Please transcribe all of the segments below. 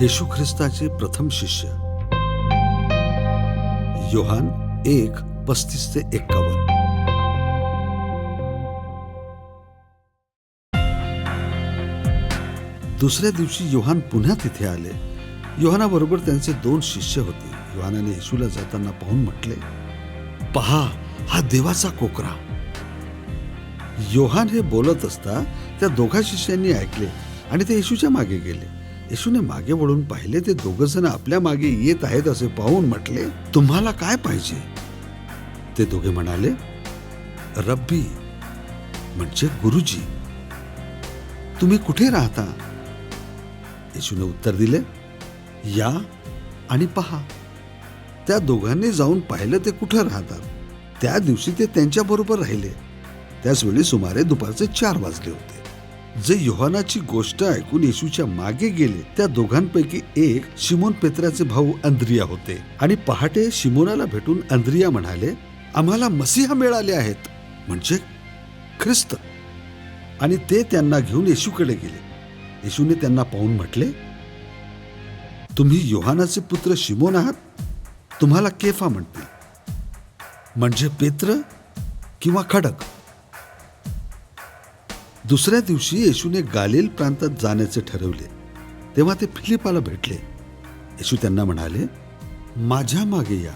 येशू ख्रिस्ताचे प्रथम शिष्य. योहान 1:35-51. दुसऱ्या दिवशी योहान पुन्हा तिथे आले. योहानाबरोबर त्यांचे 2 शिष्य होते. योहानाने येशूला जाताना पाहून म्हटले, पहा, हा देवाचा कोकरा. योहान हे बोलत असता त्या 2 शिष्यांनी ऐकले आणि ते येशूच्या मागे गेले. येशूने मागे वळून पाहिले. ते 2 जण आपल्या मागे येत आहेत असे पाहून म्हटले, तुम्हाला काय पाहिजे? ते 2 म्हणाले, रब्बी म्हणजे गुरुजी, तुम्ही कुठे राहता? येशूने उत्तर दिले, या आणि पहा. त्या 2घांनी जाऊन पाहिलं ते कुठं राहतात. त्या दिवशी ते त्यांच्याबरोबर राहिले. त्याच वेळी सुमारे दुपारचे 4 वाजले होते. जे योहानाची गोष्ट ऐकून येशूच्या मागे गेले त्या 2घांपैकी एक शिमोन पेत्राचे भाऊ अंद्रिया होते. आणि पहाटे शिमोनाला भेटून अंद्रिया म्हणाले, आम्हाला मसीहा मिळाले आहेत, म्हणजे ख्रिस्त. आणि ते त्यांना घेऊन येशूकडे गेले. येशूने त्यांना पाहून म्हटले, तुम्ही योहानाचे पुत्र शिमोन आहात. तुम्हाला केफा म्हणतील, म्हणजे पेत्र किंवा खडक. दुसऱ्या दिवशी येशूने गालिल प्रांतात जाण्याचे ठरवले. तेव्हा ते फिलिपाला भेटले. येशू त्यांना म्हणाले, माझ्या मागे या.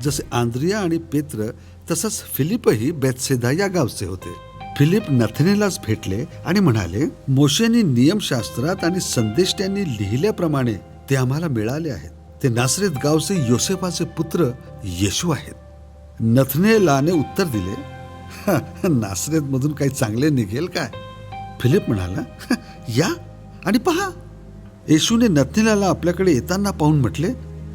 जसे आंद्रिया आणि पेत्र तसंच फिलिपही बेतसेदा या गावचे होते. फिलिप नथनेलाच भेटले आणि म्हणाले, मोशेनी नियमशास्त्रात आणि संदेष्ट्यांनी लिहिल्याप्रमाणे ते आम्हाला मिळाले आहेत. ते नासरेत गावचे योसेफाचे पुत्र येशू आहेत. नथनेलाने उत्तर दिले, नासरेत मधून काही चांगले निघेल काय? फिलिप म्हणाला, या आणि पहा. येशूने नथनेलाला आपल्याकडे येताना पाहून म्हटले,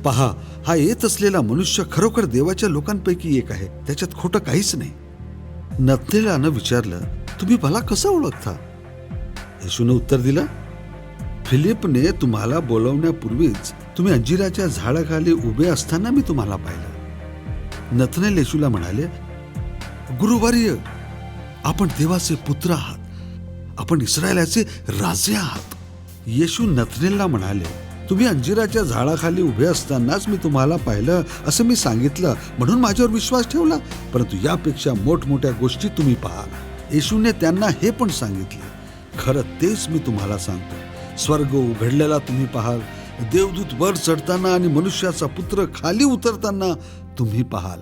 पहा, हा येत असलेला मनुष्य खरोखर देवाच्या लोकांपैकी एक आहे. त्याच्यात खोटं काहीच नाही. नथनेलानं विचारलं, तुम्ही मला कसं ओळखता? येशूने उत्तर दिलं, फिलिपने तुम्हाला बोलवण्यापूर्वीच तुम्ही अंजिराच्या झाडाखाली उभे असताना मी तुम्हाला पाहिलं. नथनेल येशूला म्हणाले, गुरुवर्य, आपण देवाचे पुत्र आहात. आपण इस्रायलाचे राजे आहात. येशू नथनेलला म्हणाले, तुम्ही अंजिराच्या झाडाखाली उभे असतानाच मी तुम्हाला पाहिलं असं मी सांगितलं म्हणून माझ्यावर विश्वास ठेवला. परंतु यापेक्षा मोठमोठ्या गोष्टी तुम्ही पाहाल. येशूने त्यांना हे पण सांगितले, खरं तेच मी तुम्हाला सांगतो, स्वर्ग उघडलेला तुम्ही पाहाल, देवदूत वर चढताना आणि मनुष्याचा पुत्र खाली उतरताना तुम्ही पाहाल.